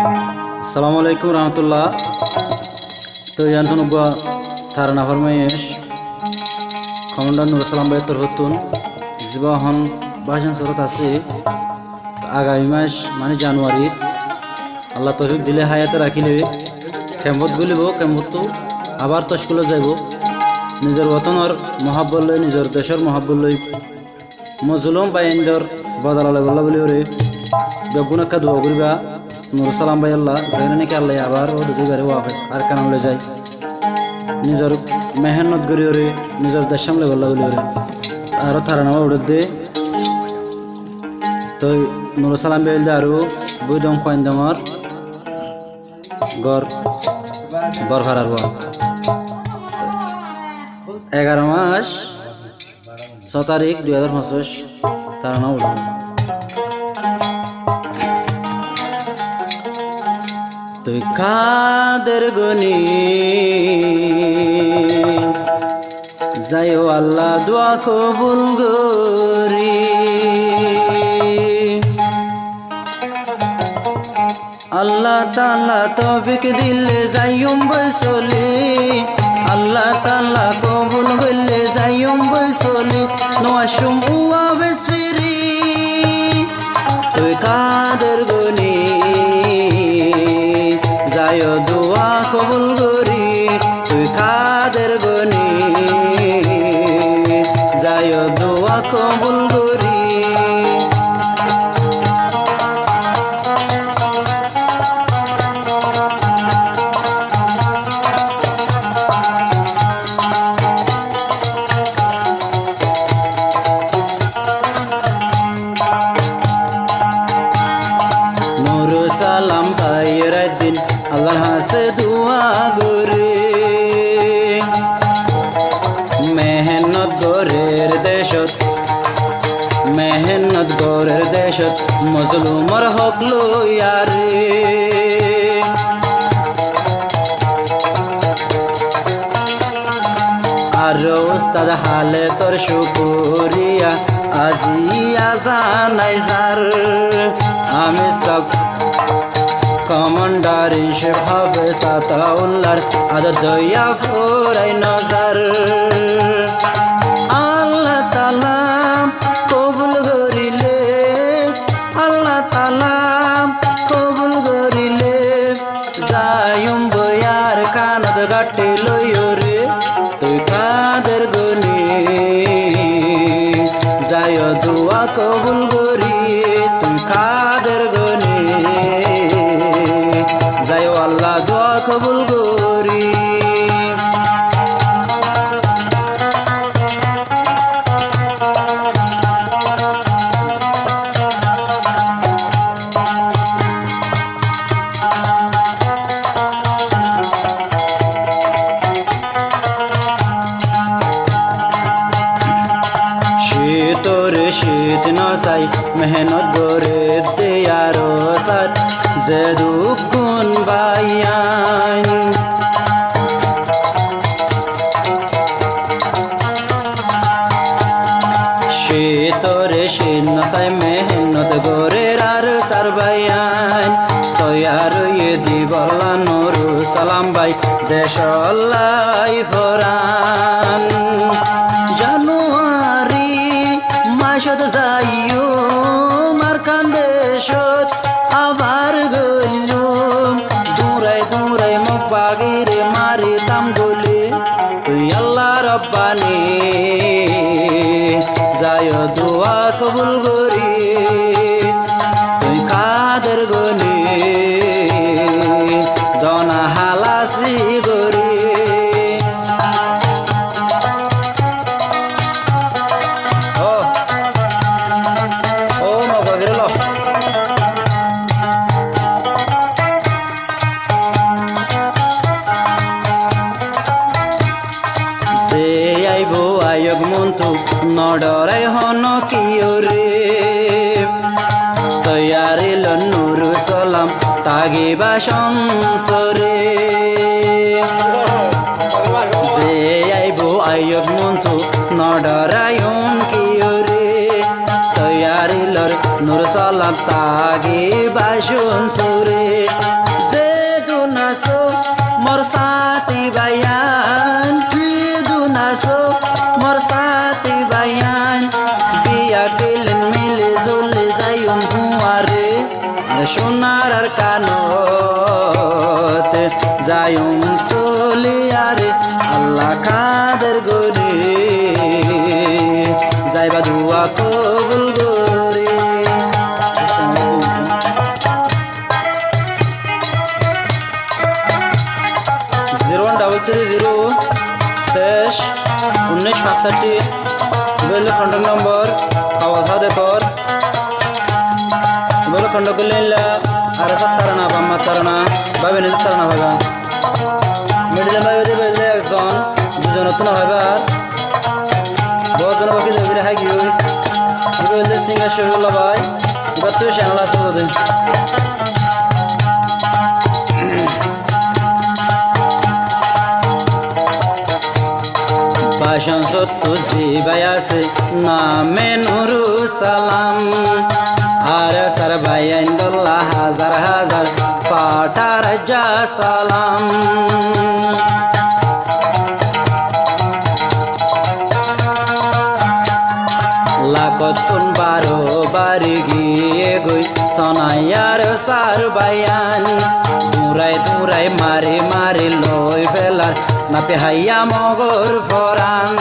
আসসালামু আলাইকুম রহমতুল্লাহ। তো ইয়ান্তন উব্বা থারানা ফরমাইশ কমান্ডার নুর সালাম ভাই তোর হতুন জীবাহন বাসন সরত আছে আগামী মাস মানে জানুয়ারি আল্লাহ তৌফিক দিলে হায়াতে রাখিলে ক্যাম্পত গলিব ক্যাম্পত আবার তো স্কুলে যাইব নিজের বতনের মহাব্বত লই নিজের দেশের মহাব্বত লই মজলুম বাইন্দর বদলালে বলা বলি ওরে বেগুন একটা দোয়া করিবা নুর সালাম ভাই আল্লাহ যাইনা নাকি আল্লাহ আবার ও দুদিবারে ওয়াফেস আর কানামলে যায় নিজের মেহনত করি ওরে নিজের দেশ সামলে বলা বলি ওরে আরও থারা নামা উড়ে দে তো নুর সালাম ভাই দে আরও বই দম কয়েন দমর গড় গড় ভাড়ার 11 মাস 6 তারিখ 2025 তারা নাম উঠল তুই কাদের গনি যাইও আল্লাহ দোয়া কবুল গরি আল্লাহ তাআলা তৌফিক দিলে যাইম বসলি আল্লাহ তাআলা কবুল হইলে যাইম বসলি নোয়াশুম উয়া বেসফিরি তুই কাদের গনি যাইও দোয়া কবুল গরি তুই কাদের গনি যাইও দোয়া কবুল গরি সালাম ভাইয়ের দিন আল্লাহ হাসে দোয়া গরে মেহনত গরের দেশত মেহনত গরের দেশত মজলুমর হক লইয়ারে আর উস্তাদ হালে তোর শুকুরিয়া আজিয়া জানাই যার আমি সব কমান্ডার হিসেব হবে সাতাউল্লার আদত দয়া ফুরাই নজর আল্লাহ তাআলা কবুল করিলে আল্লাহ তাআলা কবুল করিলে যায়ুম বয়ার কানত গাটে লইও রে তুই কাদের গনি যায় দোয়া কবুল করি তুই কাদের গনি যায় আল্লাহ দোয়া কবুল করি শীতরে শীত নসাই মেহনত গরে দেয়ার সার যে দুগুণ বাইয়ান শীতরে শীত নসাই মেহনত গরে আর সার বাইয়ান তৈয়ার দিবল্লা নুর সালাম ভাই দেশ আল্লাহ ফরান জানুয়ারি মাসত যাইও মারকান দেশত আবার গলুম দূরাই দূরাই মুখ বাগিরে মারিতাম গলি তুই আল্লাহ রব্বানি যায় দোয়া কবুল করি তুই কাদের গনি দনা হালাসি গরি আয়োগ মন্তু নডরাই হন কিয় রে তৈয়ারি নুর সালাম তাগিবা সংসরে যে আইব আয়োগ মন্তু নডরাই কিয় রে তৈয়ারি বাইলর নূর সালাম তাগি বাসুন সুরে যে দুনাসো মোর সাথী বায়ান দুনাসো মোর সাথী বায়ান বিয়া গেলেন মিলে জলে যাইম হুয়ারে সোনার আর কানত যাইম চলিয়ারে আল্লাহ কাদের গরে যাইবা দুয়া কবুল গরে 01330 বেল কন্টাক্ট নম্বর খাওয়া দেখর বেল কন্টাক্ট করলে আর তারানা বাম্মা তারানা ভাবে নিজে তারানা ভাবা মিডিলে ভাবে দেবে একজন দুজন তো না ভাবার বহুজন বাকি দেবে হাই গিয়ে বেলে সিঙ্গার শহীদুল্লাহ ভাই এবার তুই চ্যানেল আছে তোদের বাসন সত্তু জিবায়াসে নামে নুরু সালাম আর সার ভাইয়াইন্দুল্লাহ হাজার হাজার পাঠার যা সালাম লাকতুন বারো বাড়ি গিয়ে গই সনাইয়ার সার বায়ানি দুরাই দুরাই মারি মারি লই ফেলার না পেহাইয়া মগর ফরান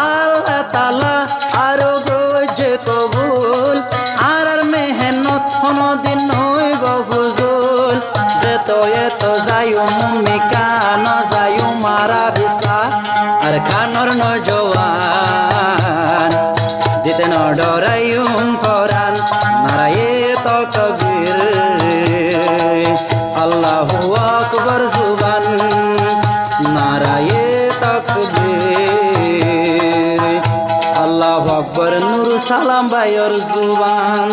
আল্লাহ তালা আরো গজে কবুল আর মেহনত দিন নইব ফুজুল যে তো এত যাইও মুমি কান যাইও মারা বিসা আর খানর নজওয়ান দিতে ন ডরাইম ফরান নারায়ে তো কবির আল্লাহু আকবার জুবান নারায়ে তাকবীর আল্লাহু আকবার নূর সালাম ভাইয়ের জুবান